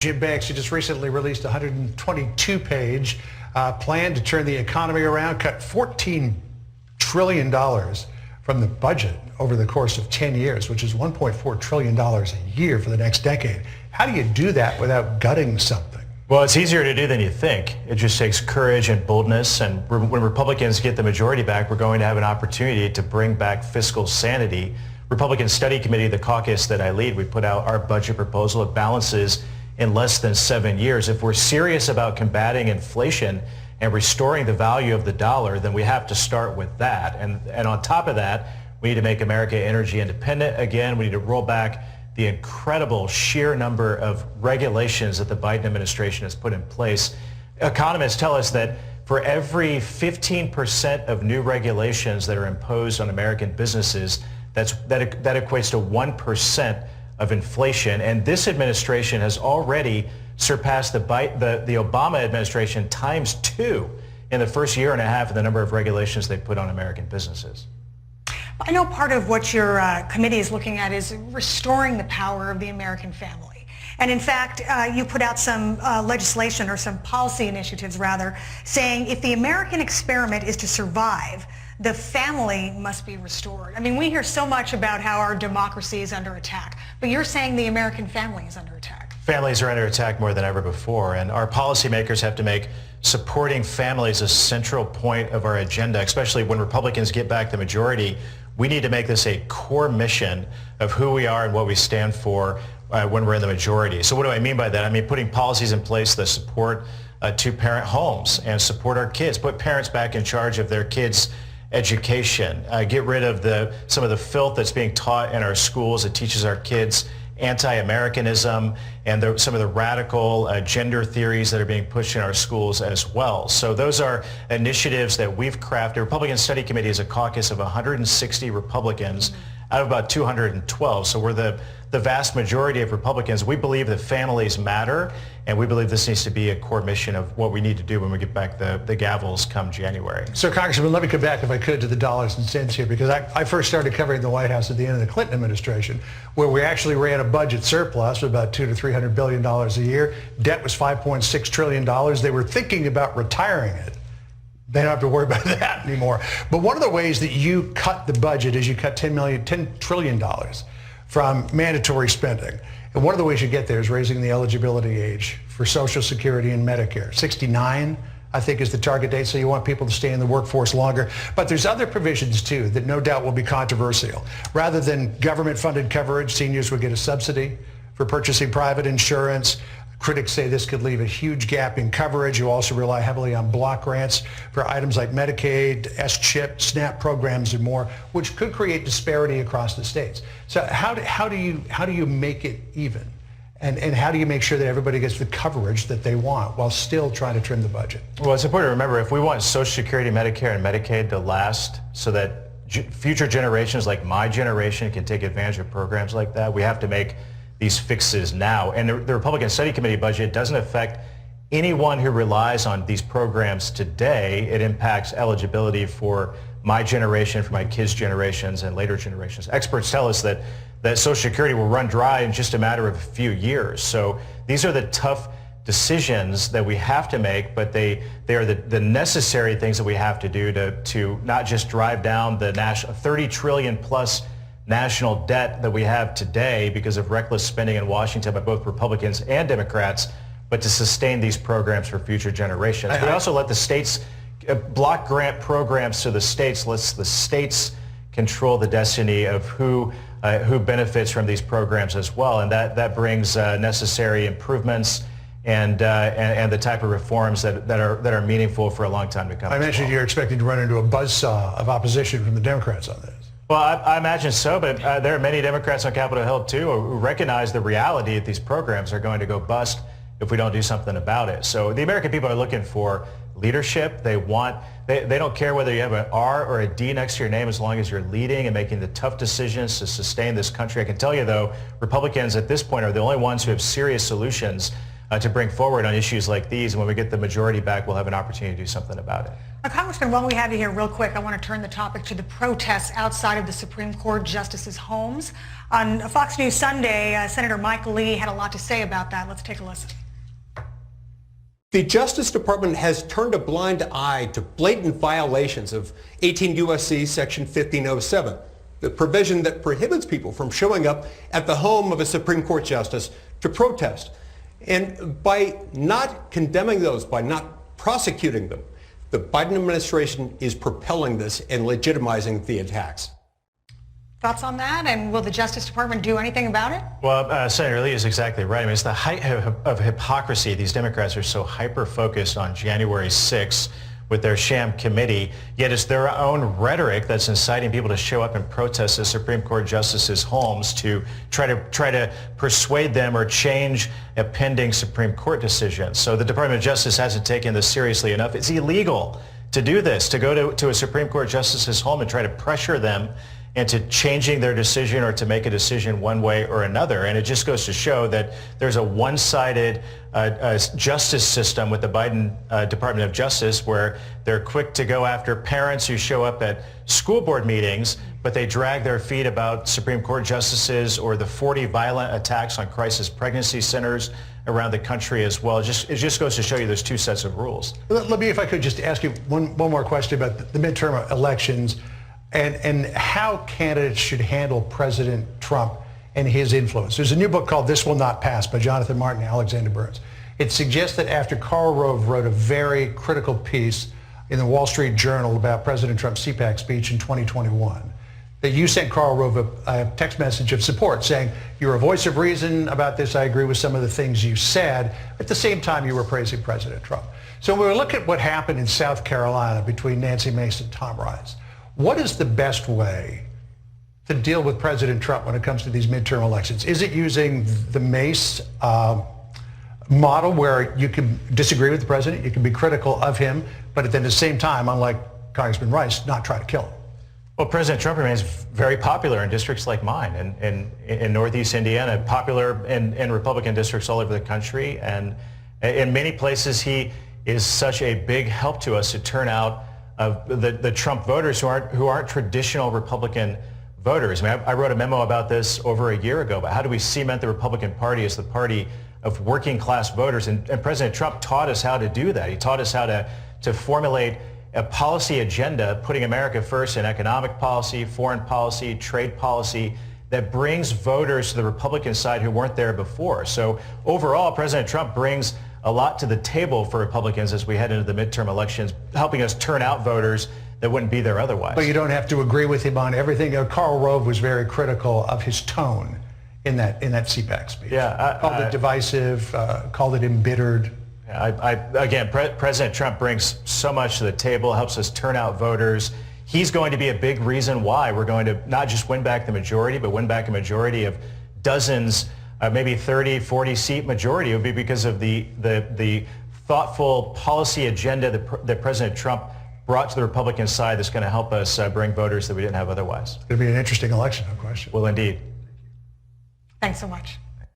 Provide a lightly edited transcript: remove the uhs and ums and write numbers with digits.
Jim Banks, who just recently released a 122-page plan to turn the economy around, cut $14 trillion from the budget over the course of 10 years, which is $1.4 trillion a year for the next decade. How do you do that without gutting something? Well, it's easier to do than you think. It just takes courage and boldness, and when Republicans get the majority back, we're going to have an opportunity to bring back fiscal sanity. Republican Study Committee, the caucus that I lead, we put out our budget proposal. It balances in less than 7 years. If we're serious about combating inflation and restoring the value of the dollar, then we have to start with that. And on top of that, we need to make America energy independent again. We need to roll back the incredible sheer number of regulations that the Biden administration has put in place. Economists tell us that for every 15% of new regulations that are imposed on American businesses, that equates to 1% of inflation. And this administration has already surpassed the Obama administration ×2 in the first year and a half of the number of regulations they put on American businesses. I know part of what your committee is looking at is restoring the power of the American family. And in fact, you put out some legislation, or some policy initiatives rather, saying if the American experiment is to survive, the family must be restored. I mean, we hear so much about how our democracy is under attack, but you're saying the American family is under attack. Families are under attack more than ever before, and our policymakers have to make supporting families a central point of our agenda, especially when Republicans get back the majority. We need to make this a core mission of who we are and what we stand for when we're in the majority. So what do I mean by that? I mean putting policies in place that support two-parent homes and support our kids, put parents back in charge of their kids' education, get rid of some of the filth that's being taught in our schools that teaches our kids anti-Americanism and some of the radical gender theories that are being pushed in our schools as well. So those are initiatives that we've crafted. The Republican Study Committee is a caucus of 160 Republicans out of about 212. So we're the vast majority of Republicans. We believe that families matter, and we believe this needs to be a core mission of what we need to do when we get back the gavels come January. So, Congressman, let me come back, if I could, to the dollars and cents here, because I first started covering the White House at the end of the Clinton administration, where we actually ran a budget surplus of about $200 to $300 billion a year. Debt was $5.6 trillion. They were thinking about retiring it. They don't have to worry about that anymore. But one of the ways that you cut the budget is you cut $10 trillion from mandatory spending. And one of the ways you get there is raising the eligibility age for Social Security and Medicare. 69, I think, is the target date, so you want people to stay in the workforce longer. But there's other provisions, too, that no doubt will be controversial. Rather than government-funded coverage, seniors would get a subsidy for purchasing private insurance. Critics say this could leave a huge gap in coverage. You also rely heavily on block grants for items like Medicaid, S-CHIP, SNAP programs, and more, which could create disparity across the states. So how do you make it even? And how do you make sure that everybody gets the coverage that they want while still trying to trim the budget? Well, it's important to remember, if we want Social Security, Medicare, and Medicaid to last so that future generations like my generation can take advantage of programs like that, we have to make these fixes now. And the Republican Study Committee budget doesn't affect anyone who relies on these programs today. It impacts eligibility for my generation, for my kids' generations, and later generations. Experts tell us that Social Security will run dry in just a matter of a few years. So these are the tough decisions that we have to make, but they are the necessary things that we have to do to not just drive down the national $30 trillion plus national debt that we have today because of reckless spending in Washington by both Republicans and Democrats, but to sustain these programs for future generations. We also let the states block grant programs to the states, lets the states control the destiny of who benefits from these programs as well, and that brings necessary improvements and the type of reforms that are meaningful for a long time to come. I mentioned you're expecting to run into a buzzsaw of opposition from the Democrats on this. Well, I imagine so, but there are many Democrats on Capitol Hill, too, who recognize the reality that these programs are going to go bust if we don't do something about it. So the American people are looking for leadership. They don't care whether you have an R or a D next to your name as long as you're leading and making the tough decisions to sustain this country. I can tell you, though, Republicans at this point are the only ones who have serious solutions to bring forward on issues like these. And when we get the majority back, we'll have an opportunity to do something about it. Congressman, while we have you here real quick, I want to turn the topic to the protests outside of the Supreme Court justices' homes. On Fox News Sunday, Senator Michael Lee had a lot to say about that. Let's take a listen. The Justice Department has turned a blind eye to blatant violations of 18 U.S.C. Section 1507, the provision that prohibits people from showing up at the home of a Supreme Court justice to protest. And by not condemning those, by not prosecuting them, the Biden administration is propelling this and legitimizing the attacks. Thoughts on that? And will the Justice Department do anything about it? Well, Senator Lee is exactly right. I mean, it's the height of hypocrisy. These Democrats are so hyper-focused on January 6th with their sham committee, yet it's their own rhetoric that's inciting people to show up and protest the Supreme Court justices' homes to try to persuade them or change a pending Supreme Court decision. So the Department of Justice hasn't taken this seriously enough. It's illegal to do this, to go to a Supreme Court justice's home and try to pressure them into changing their decision or to make a decision one way or another. And it just goes to show that there's a one-sided justice system with the Biden Department of Justice where they're quick to go after parents who show up at school board meetings, but they drag their feet about Supreme Court justices or the 40 violent attacks on crisis pregnancy centers around the country as well. It just goes to show you there's two sets of rules. Let me, if I could, just ask you one more question about the midterm elections and how candidates should handle President Trump and his influence. There's a new book called This Will Not Pass by Jonathan Martin and Alexander Burns. It suggests that after Karl Rove wrote a very critical piece in the Wall Street Journal about President Trump's CPAC speech in 2021, that you sent Karl Rove a text message of support saying, you're a voice of reason about this, I agree with some of the things you said. At the same time, you were praising President Trump. So when we look at what happened in South Carolina between Nancy Mace and Tom Ryan, what is the best way to deal with President Trump when it comes to these midterm elections? Is it using the Mace model where you can disagree with the president, you can be critical of him, but at the same time, unlike Congressman Rice, not try to kill him? Well, President Trump remains very popular in districts like mine and in Northeast Indiana, popular in Republican districts all over the country. And in many places, he is such a big help to us to turn out the Trump voters who aren't traditional Republican voters. I mean, I wrote a memo about this over a year ago, but how do we cement the Republican Party as the party of working class voters? And President Trump taught us how to do that. He taught us how to formulate a policy agenda, putting America first in economic policy, foreign policy, trade policy, that brings voters to the Republican side who weren't there before. So overall, President Trump brings a lot to the table for Republicans as we head into the midterm elections, helping us turn out voters that wouldn't be there otherwise. But you don't have to agree with him on everything. Karl Rove was very critical of his tone in that CPAC speech. Yeah, called it divisive, called it embittered. Again, President Trump brings so much to the table, helps us turn out voters. He's going to be a big reason why we're going to not just win back the majority, but win back a majority of dozens, maybe 30, 40 seat majority. It would be because of the thoughtful policy agenda that President Trump brought to the Republican side that's going to help us bring voters that we didn't have otherwise. It'll be an interesting election, no question. Well, indeed. Thanks so much.